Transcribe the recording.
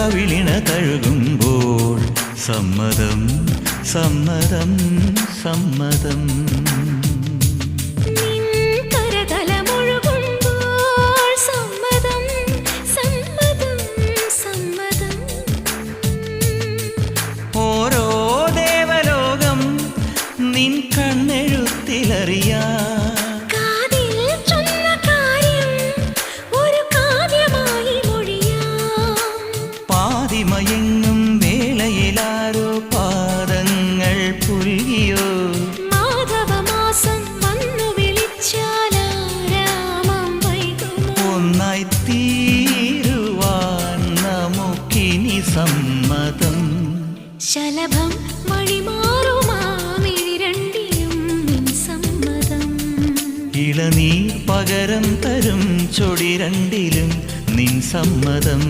കവിളിണ തഴുകുമ്പോൾ സമ്മതം സമ്മതം സമ്മതം. ഓരോ ദേവലോകം നിൻ കണ്ണെഴുത്തിലറിയാ പാതിമയങ്ങും വേളയിലാരോ പാദങ്ങൾ പുൽകിയോ മാധവമാസം വന്നു വിളിച്ചാലാരാമം വൈകുമോ ഒന്നായി തീരുവാൻ നമുക്കിനി സമ്മതം. ശലഭം വഴിമാറുമാമിരണ്ടിലും നിൻ സമ്മതം. ഇളനീർ പകരം തരും ചൊടി രണ്ടിലും നിൻ സമ്മതം.